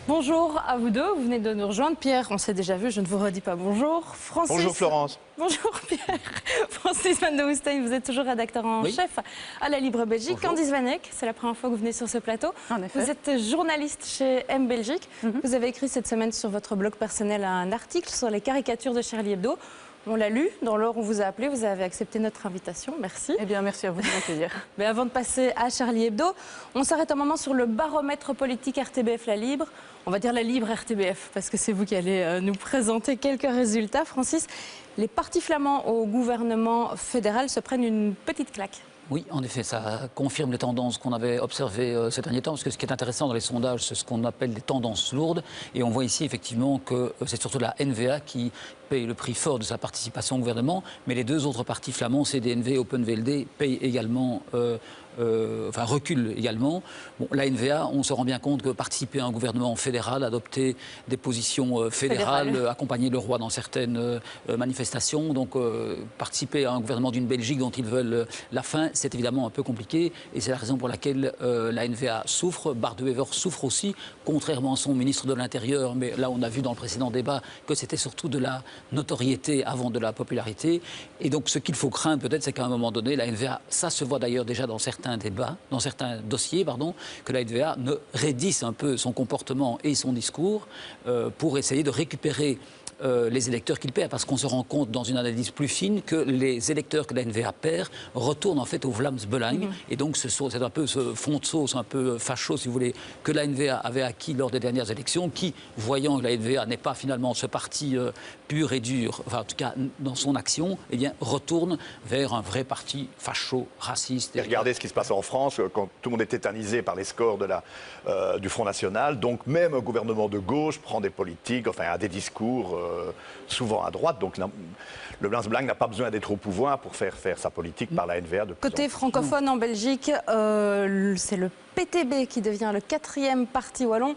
Bonjour à vous deux, vous venez de nous rejoindre. Pierre, on s'est déjà vu, je ne vous redis pas bonjour. Francis. Bonjour Florence. Bonjour Pierre. Francis Van de Woestijn, vous êtes toujours rédacteur en chef à la Libre Belgique. Bonjour. Candice Vanek, c'est la première fois que vous venez sur ce plateau. En effet. Vous êtes journaliste chez M Belgique. Vous avez écrit cette semaine sur votre blog personnel un article sur les caricatures de Charlie Hebdo. On l'a lu, dans l'heure où on vous a appelé, vous avez accepté notre invitation, merci. Eh bien, merci à vous de m'accueillir. Mais avant de passer à Charlie Hebdo, on s'arrête un moment sur le baromètre politique RTBF La Libre. On va dire La Libre RTBF, parce que c'est vous qui allez nous présenter quelques résultats. Francis, les partis flamands au gouvernement fédéral se prennent une petite claque. Oui, en effet, ça confirme les tendances qu'on avait observées ces derniers temps, parce que ce qui est intéressant dans les sondages, c'est ce qu'on appelle des tendances lourdes, et on voit ici effectivement que c'est surtout la NVA qui paye le prix fort de sa participation au gouvernement, mais les deux autres partis flamands, CDNV et Open VLD, payent également, reculent également. Bon, la NVA, on se rend bien compte que participer à un gouvernement fédéral, adopter des positions fédérales, accompagner le roi dans certaines manifestations, donc participer à un gouvernement d'une Belgique dont ils veulent la fin, c'est évidemment un peu compliqué, et c'est la raison pour laquelle la NVA souffre. Bart de Wever souffre aussi, contrairement à son ministre de l'Intérieur, mais là on a vu dans le précédent débat que c'était surtout de la notoriété avant de la popularité. Et donc ce qu'il faut craindre peut-être, c'est qu'à un moment donné, la NVA, ça se voit d'ailleurs déjà dans certains débats, dans certains dossiers, que la NVA ne raidisse un peu son comportement et son discours pour essayer de récupérer les électeurs qu'il perd, parce qu'on se rend compte dans une analyse plus fine que les électeurs que la NVA perd retournent en fait au Vlaams Belang, et donc c'est un peu ce fond de sauce un peu facho, si vous voulez, que la NVA avait acquis lors des dernières élections, qui, voyant que la NVA n'est pas finalement ce parti pur et dur, enfin en tout cas dans son action, eh bien retourne vers un vrai parti facho, raciste. Et regardez ce qui se passe en France, quand tout le monde est tétanisé par les scores du Front National, donc même un gouvernement de gauche prend des politiques, enfin a des discours souvent à droite, donc le Vlaams Belang n'a pas besoin d'être au pouvoir pour faire sa politique par la NVA. Côté francophone en Belgique, c'est le PTB qui devient le 4e parti wallon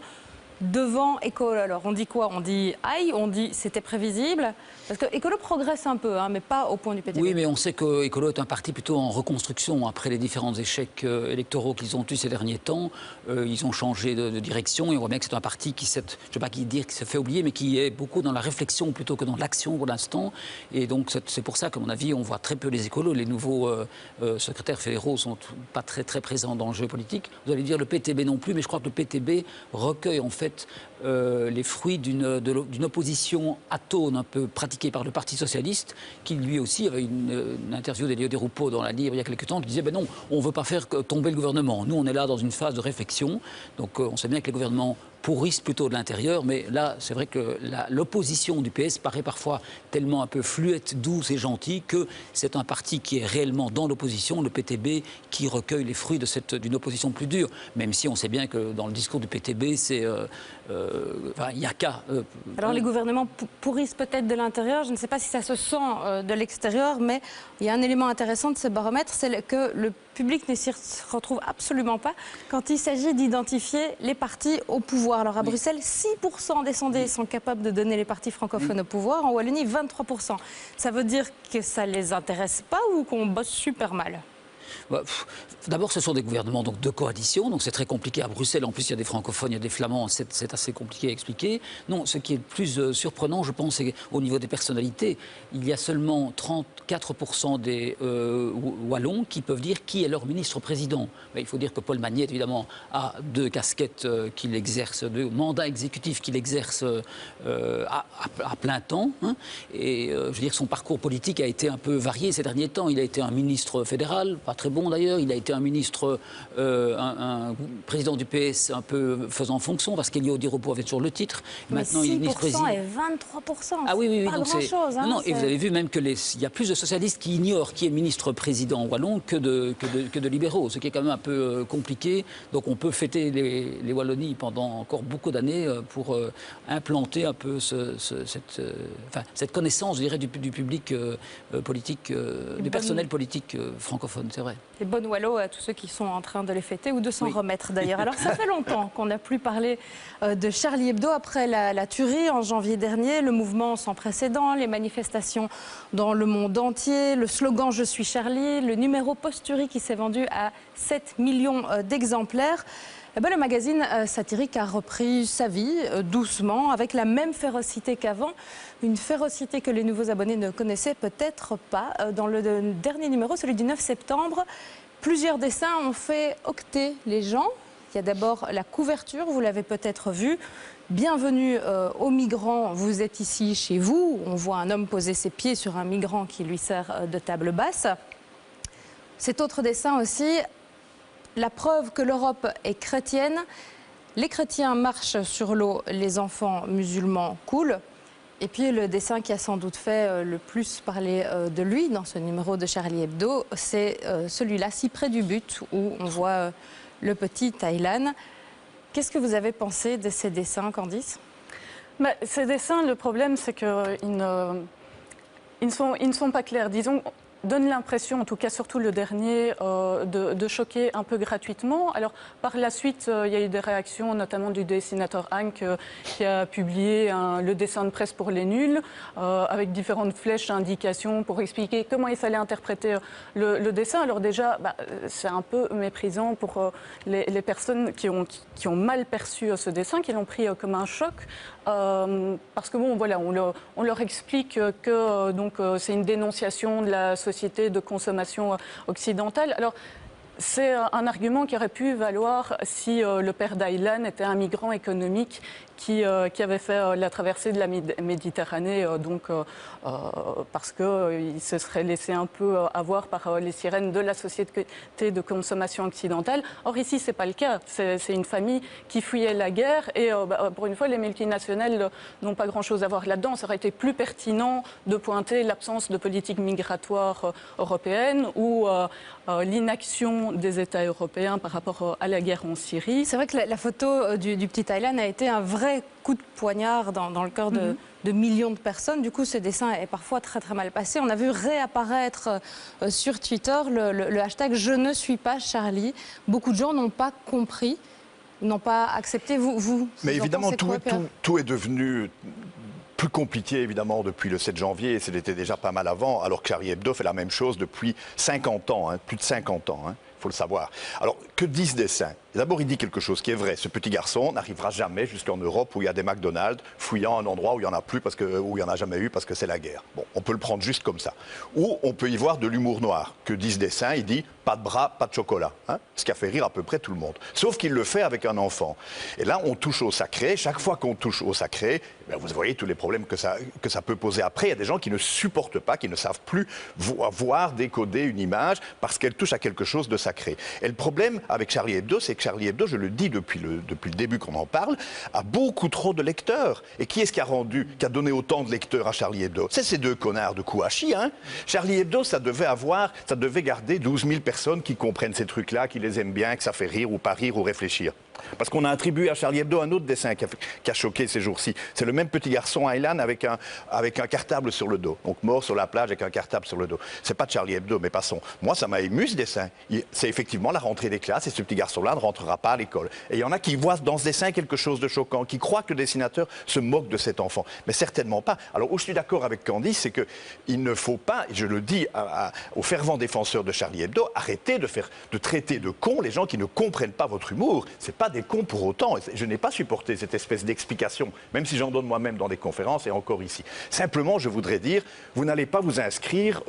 devant Ecolo. Alors on dit quoi? On dit aïe, on dit c'était prévisible. Parce que Ecolo progresse un peu, mais pas au point du PTB. Oui, mais on sait que Ecolo est un parti plutôt en reconstruction après les différents échecs électoraux qu'ils ont eus ces derniers temps. Ils ont changé de direction et on voit bien que c'est un parti qui, je ne sais pas qui dire, qui se fait oublier, mais qui est beaucoup dans la réflexion plutôt que dans l'action pour l'instant. Et donc c'est pour ça qu'à mon avis, on voit très peu les Écolos. Les nouveaux secrétaires fédéraux sont pas très présents dans le jeu politique. Vous allez dire le PTB non plus, mais je crois que le PTB recueille en fait les fruits d'une opposition atone un peu pratiquée par le Parti Socialiste, qui lui aussi avait une interview d'Elio Di Rupo dans la Libre il y a quelques temps, qui disait ben non, on ne veut pas faire tomber le gouvernement. Nous, on est là dans une phase de réflexion. Donc on sait bien que les gouvernements pourrissent plutôt de l'intérieur, mais là, c'est vrai que l'opposition du PS paraît parfois tellement un peu fluette, douce et gentille que c'est un parti qui est réellement dans l'opposition, le PTB, qui recueille les fruits d'une opposition plus dure, même si on sait bien que dans le discours du PTB, c'est... il n'y a qu'à... Alors les gouvernements pourrissent peut-être de l'intérieur, je ne sais pas si ça se sent de l'extérieur, mais il y a un élément intéressant de ce baromètre, c'est que le public ne s'y retrouve absolument pas quand il s'agit d'identifier les partis au pouvoir. Alors à Bruxelles, 6% des sondés sont capables de donner les partis francophones au pouvoir. En Wallonie, 23%. Ça veut dire que ça ne les intéresse pas ou qu'on bosse super mal? D'abord, ce sont des gouvernements donc, de coalition, donc c'est très compliqué à Bruxelles. En plus, il y a des francophones, il y a des flamands, c'est assez compliqué à expliquer. Non, ce qui est le plus surprenant, je pense, c'est au niveau des personnalités. Il y a seulement 34% des Wallons qui peuvent dire qui est leur ministre-président. Il faut dire que Paul Magnette, évidemment, a deux casquettes qu'il exerce, deux mandats exécutifs qu'il exerce à plein temps. Et je veux dire, son parcours politique a été un peu varié ces derniers temps. Il a été un ministre fédéral, pas très bon d'ailleurs. Il a été un ministre, un président du PS un peu faisant fonction, parce qu'Elio Di Rupo avait toujours le titre. Mais maintenant, 6% il est ministre-président. et 23%, ah oui, pas donc grand-chose. Non, et vous avez vu même qu'il y a plus de socialistes qui ignorent qui est ministre-président wallon que de libéraux, ce qui est quand même un peu compliqué. Donc on peut fêter les Wallonies pendant encore beaucoup d'années pour implanter un peu cette connaissance, je dirais, du public politique, du personnel politique francophone, c'est vrai. Les bonnes Wallos à tous ceux qui sont en train de les fêter ou de s'en remettre d'ailleurs. Alors ça fait longtemps qu'on n'a plus parlé de Charlie Hebdo après la tuerie en janvier dernier, le mouvement sans précédent, les manifestations dans le monde entier, le slogan « Je suis Charlie », le numéro posturie qui s'est vendu à 7 millions d'exemplaires. Eh ben, le magazine satirique a repris sa vie doucement, avec la même férocité qu'avant. Une férocité que les nouveaux abonnés ne connaissaient peut-être pas. Dans le dernier numéro, celui du 9 septembre, plusieurs dessins ont fait octer les gens. Il y a d'abord la couverture, vous l'avez peut-être vu. Bienvenue aux migrants, vous êtes ici chez vous. On voit un homme poser ses pieds sur un migrant qui lui sert de table basse. Cet autre dessin aussi, la preuve que l'Europe est chrétienne. Les chrétiens marchent sur l'eau, les enfants musulmans coulent. Et puis le dessin qui a sans doute fait le plus parler de lui dans ce numéro de Charlie Hebdo, c'est celui-là, si près du but, où on voit le petit Taylan. Qu'est-ce que vous avez pensé de ces dessins, Candice? Ces dessins, le problème, c'est qu'ils ne sont pas clairs. Disons, donne l'impression, en tout cas surtout le dernier, de choquer un peu gratuitement. Alors par la suite, il y a eu des réactions, notamment du dessinateur Hank qui a publié le dessin de presse pour les nuls, avec différentes flèches, indications pour expliquer comment il fallait interpréter le dessin. Alors déjà, c'est un peu méprisant pour les personnes qui ont mal perçu ce dessin, qui l'ont pris comme un choc. Parce que bon, voilà, on leur explique que c'est une dénonciation de la société de consommation occidentale. Alors, c'est un argument qui aurait pu valoir si le père d'Aylan était un migrant économique qui avait fait la traversée de la Méditerranée, parce qu'il se serait laissé un peu avoir par les sirènes de la société de consommation occidentale. Or ici, ce n'est pas le cas. C'est une famille qui fuyait la guerre et pour une fois, les multinationales n'ont pas grand-chose à voir là-dedans. Ça aurait été plus pertinent de pointer l'absence de politique migratoire européenne ou l'inaction des États européens par rapport à la guerre en Syrie. C'est vrai que la photo du petit Taylan a été un vrai coup de poignard dans le cœur de millions de personnes. Du coup, ce dessin est parfois très très mal passé. On a vu réapparaître sur Twitter le hashtag « Je ne suis pas Charlie ». Beaucoup de gens n'ont pas compris, n'ont pas accepté. Mais évidemment, tout est devenu plus compliqué, évidemment, depuis le 7 janvier, et c'était déjà pas mal avant, alors que Charlie Hebdo fait la même chose depuis 50 ans, plus de 50 ans, il faut le savoir. Alors, que dit ce dessin? D'abord, il dit quelque chose qui est vrai. Ce petit garçon n'arrivera jamais jusqu'en Europe où il y a des McDonald's, fouillant un endroit où il n'y en a plus, où il n'y en a jamais eu parce que c'est la guerre. Bon, on peut le prendre juste comme ça. Ou on peut y voir de l'humour noir. Que dit ce dessin? Il dit pas de bras, pas de chocolat. Ce qui a fait rire à peu près tout le monde. Sauf qu'il le fait avec un enfant. Et là, on touche au sacré. Chaque fois qu'on touche au sacré, vous voyez tous les problèmes que ça peut poser après. Il y a des gens qui ne supportent pas, qui ne savent plus voir, décoder une image parce qu'elle touche à quelque chose de sacré. Et le problème avec Charlie Hebdo, c'est que Charlie Hebdo, je le dis depuis le début qu'on en parle, a beaucoup trop de lecteurs. Et qui est-ce qui a donné autant de lecteurs à Charlie Hebdo? C'est ces deux connards de Kouachi. Charlie Hebdo, ça devait garder 12 000 personnes qui comprennent ces trucs-là, qui les aiment bien, que ça fait rire ou pas rire ou réfléchir. Parce qu'on a attribué à Charlie Hebdo un autre dessin qui a choqué ces jours-ci. C'est le même petit garçon Aylan avec un cartable sur le dos. Donc mort sur la plage avec un cartable sur le dos. C'est pas de Charlie Hebdo, mais passons. Moi, ça m'a ému ce dessin. C'est effectivement la rentrée des classes et ce petit garçon-là ne rentrera pas à l'école. Et il y en a qui voient dans ce dessin quelque chose de choquant, qui croient que le dessinateur se moque de cet enfant. Mais certainement pas. Alors où je suis d'accord avec Candice, c'est qu'il ne faut pas, je le dis aux fervents défenseurs de Charlie Hebdo, arrêtez de traiter de cons les gens qui ne comprennent pas votre humour. C'est pas des cons pour autant. Je n'ai pas supporté cette espèce d'explication, même si j'en donne moi-même dans des conférences et encore ici. Simplement, je voudrais dire, vous n'allez pas vous inscrire,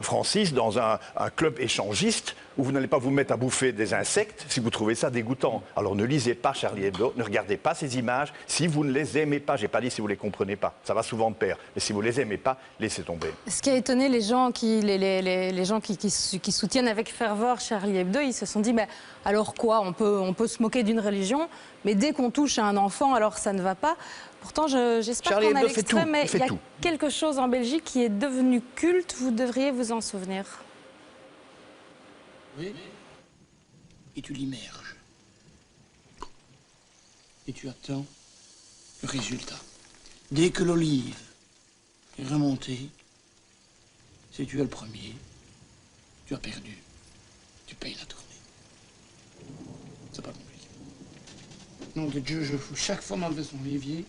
Francis, dans un club échangiste où vous n'allez pas vous mettre à bouffer des insectes si vous trouvez ça dégoûtant. Alors ne lisez pas Charlie Hebdo, ne regardez pas ces images si vous ne les aimez pas. Je n'ai pas dit si vous ne les comprenez pas, ça va souvent de pair. Mais si vous ne les aimez pas, laissez tomber. Ce qui a étonné les gens les gens qui soutiennent avec ferveur Charlie Hebdo, ils se sont dit, mais alors quoi, on peut se moquer d'une religion, mais dès qu'on touche à un enfant, alors ça ne va pas. Pourtant, j'espère qu'on a l'extrait, mais il y a quelque chose en Belgique qui est devenu culte, vous devriez vous en souvenir. Oui. Et tu l'immerges. Et tu attends le résultat. Dès que l'olive est remontée, si tu es le premier, tu as perdu. Tu payes la tournée. C'est pas compliqué. Nom de Dieu, je fous chaque fois m'enlever son olivier.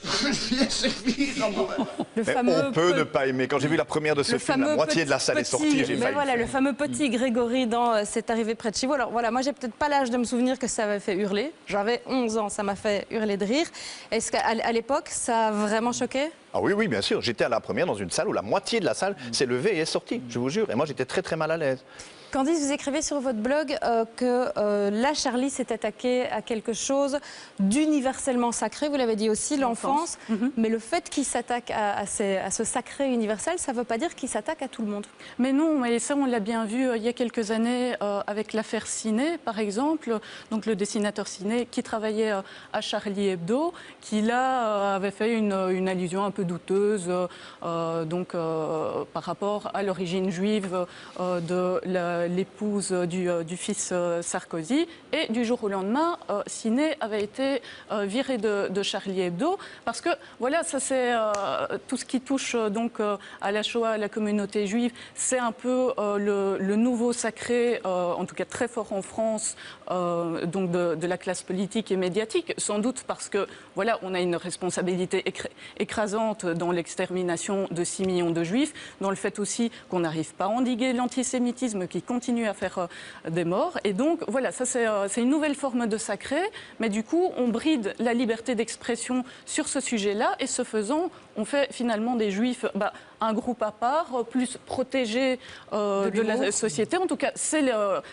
Viens servir à moi. Le Mais fameux on peut ne pas aimer. Quand j'ai vu la première de ce film, la moitié de la salle est sortie, j'ai mais failli. voilà, le fameux petit Grégory dans C'est arrivé près de chez vous. Alors voilà, moi j'ai peut-être pas l'âge de me souvenir que ça avait fait hurler. J'avais 11 ans, ça m'a fait hurler de rire. Est-ce qu'à l'époque, ça a vraiment choqué? Ah oui, oui, bien sûr. J'étais à la première dans une salle où la moitié de la salle s'est levée et est sortie, je vous jure. Et moi, j'étais très, très mal à l'aise. Candice, vous écrivez sur votre blog que la Charlie s'est attaquée à quelque chose d'universellement sacré. Vous l'avez dit aussi, l'enfance. Mais le fait qu'il s'attaque à ce sacré universel, ça ne veut pas dire qu'il s'attaque à tout le monde. Mais non, et ça on l'a bien vu il y a quelques années avec l'affaire Ciné, par exemple, donc le dessinateur Ciné qui travaillait à Charlie Hebdo, qui là avait fait une allusion un peu douteuse par rapport à l'origine juive de l'épouse du fils Sarkozy. Et du jour au lendemain, Ciné avait été viré de Charlie Hebdo parce que voilà, ça c'est tout ce qui touche donc à la Shoah, à la communauté juive, c'est un peu le nouveau sacré, en tout cas très fort en France, donc de la classe politique et médiatique, sans doute parce que voilà, on a une responsabilité écrasante dans l'extermination de 6 millions de juifs, dans le fait aussi qu'on n'arrive pas à endiguer l'antisémitisme qui continue à faire des morts. Et donc voilà, ça c'est une nouvelle forme de sacré, mais du coup on bride la liberté d'expression sur ce sujet-là, et ce faisant, on fait finalement des juifs un groupe à part, plus protégé de la société. En tout cas, c'est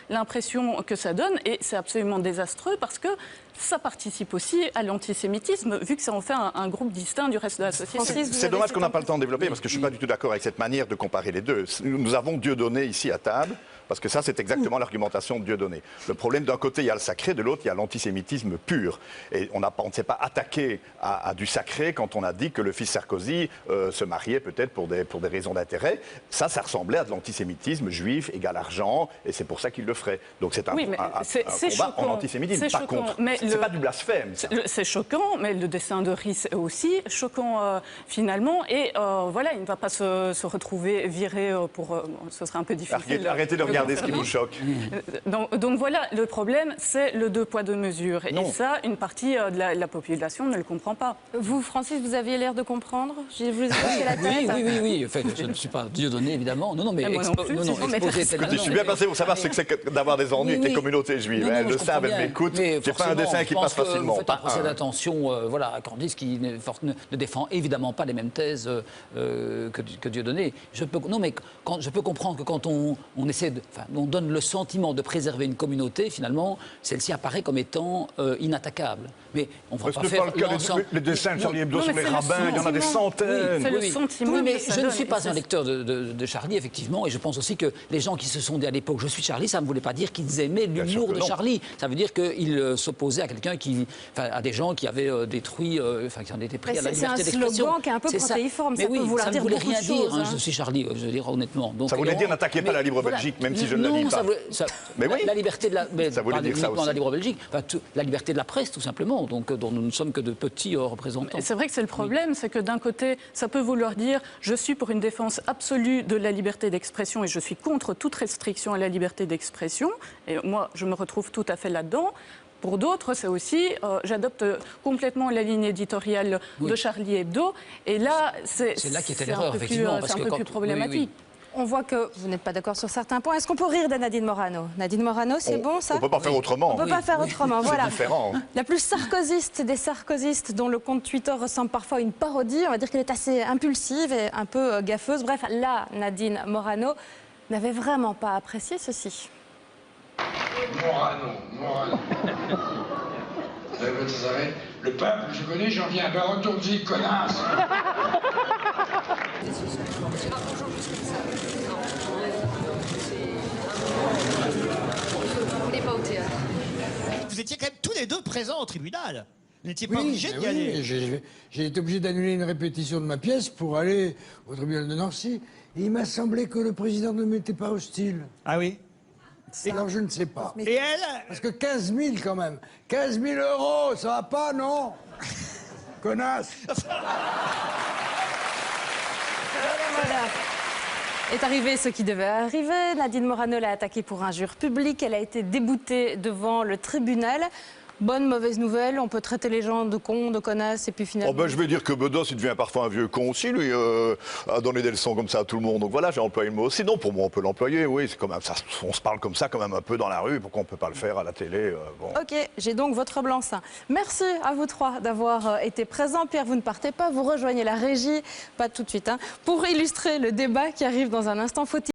l'impression que ça donne, et c'est absolument désastreux parce que ça participe aussi à l'antisémitisme, vu que ça en fait un groupe distinct du reste de la société. C'est dommage qu'on n'a pas le temps de développer, parce que je ne suis pas du tout d'accord avec cette manière de comparer les deux. Nous avons Dieudonné ici à table, parce que ça, c'est exactement l'argumentation de Dieudonné. Le problème, d'un côté, il y a le sacré, de l'autre, il y a l'antisémitisme pur. Et on ne s'est pas attaqué à du sacré quand on a dit que le fils Sarkozy se mariait peut-être pour des raisons d'intérêt. Ça ressemblait à de l'antisémitisme juif, égal argent, et c'est pour ça qu'il le ferait. Donc c'est un combat en antisémitisme, pas contre. C'est pas du blasphème. C'est choquant, mais le dessin de Ries est aussi choquant finalement. Et voilà, il ne va pas se retrouver viré pour... ce serait un peu difficile. Arrêtez de regarder ce qui vous choque. Donc voilà, le problème, c'est le 2 poids 2 mesures. Et ça, une partie de la population ne le comprend pas. Vous, Francis, vous aviez l'air de comprendre. Je vous ai hoché la tête. Oui. Enfin, je ne suis pas Dieudonné, évidemment. Non, mais exposé je suis bien passé pour savoir ce que c'est d'avoir des ennuis avec les communautés juives. Elles le savent, elles m'écoutent. C'est pas un dessin qui passe facilement. Vous faites un procès d'attention à Candice qui ne défend évidemment pas les mêmes thèses que Dieudonné. Je peux comprendre que quand on essaie on donne le sentiment de préserver une communauté, finalement, celle-ci apparaît comme étant inattaquable. Mais on ne va pas faire l'ensemble. Les dessins de Charlie Hebdo sur les rabbins, il y en a des centaines. C'est le sentiment. Oui, mais que ça je ne donne. suis pas un lecteur de Charlie, effectivement, et je pense aussi que les gens qui se sont dit à l'époque « je suis Charlie », ça ne voulait pas dire qu'ils aimaient l'humour de Charlie. Ça veut dire qu'ils s'opposaient à quelqu'un à des gens qui avaient détruit, qui en étaient pris à la liberté d'expression. C'est un slogan qui est un peu protéiforme. Mais ça peut vouloir dire beaucoup de choses. Ça ne voulait rien dire, je suis Charlie, je veux dire honnêtement. Donc, ça voulait dire n'attaquez pas la libre Belgique, même si je ne la lis pas. Mais oui. La liberté de la... Ça voulait dire ça aussi. La libre Belgique, la liberté de la presse, tout simplement, donc, dont nous ne sommes que de petits représentants. C'est vrai que c'est le problème, c'est que d'un côté, ça peut vouloir dire je suis pour une défense absolue de la liberté d'expression et je suis contre toute restriction à la liberté d'expression. Et moi, je me retrouve tout à fait là-dedans. Pour d'autres, c'est aussi, j'adopte complètement la ligne éditoriale de Charlie Hebdo. Et là, c'est là qui était l'erreur, effectivement. C'est un peu plus problématique. On voit que vous n'êtes pas d'accord sur certains points. Est-ce qu'on peut rire de Nadine Morano? Nadine Morano, c'est bon, ça? On ne peut pas faire autrement. On ne peut pas faire autrement, voilà. C'est différent. La plus sarkozyste des sarkozystes, dont le compte Twitter ressemble parfois à une parodie. On va dire qu'elle est assez impulsive et un peu gaffeuse. Bref, là, Nadine Morano n'avait vraiment pas apprécié ceci. Morano. Le peuple, je connais, j'en viens. Ben retourne-y, connasse. On n'est pas au théâtre. Vous étiez quand même tous les deux présents au tribunal. Vous n'étiez pas obligé d'y aller. J'ai été obligé d'annuler une répétition de ma pièce pour aller au tribunal de Nancy. Et il m'a semblé que le président ne m'était pas hostile. Ah oui? Alors je ne sais pas. Et elle? Parce que 15 000 quand même. 15 000 €, ça va pas, non? Connasse. Voilà. Est arrivé ce qui devait arriver. Nadine Morano l'a attaquée pour injure publique. Elle a été déboutée devant le tribunal. bonne, mauvaise nouvelle, on peut traiter les gens de cons, de connasses, et puis finalement... Oh ben, je vais dire que Bedos, il devient parfois un vieux con aussi, lui, à donner des leçons comme ça à tout le monde. Donc voilà, j'ai employé le mot. Sinon, pour moi, on peut l'employer, oui. C'est quand même ça, on se parle comme ça, quand même un peu dans la rue. Pourquoi on ne peut pas le faire à la télé bon. Ok, j'ai donc votre blanc-seing. Merci à vous trois d'avoir été présents. Pierre, vous ne partez pas, vous rejoignez la régie, pas tout de suite, hein, pour illustrer le débat qui arrive dans un instant. Faut-il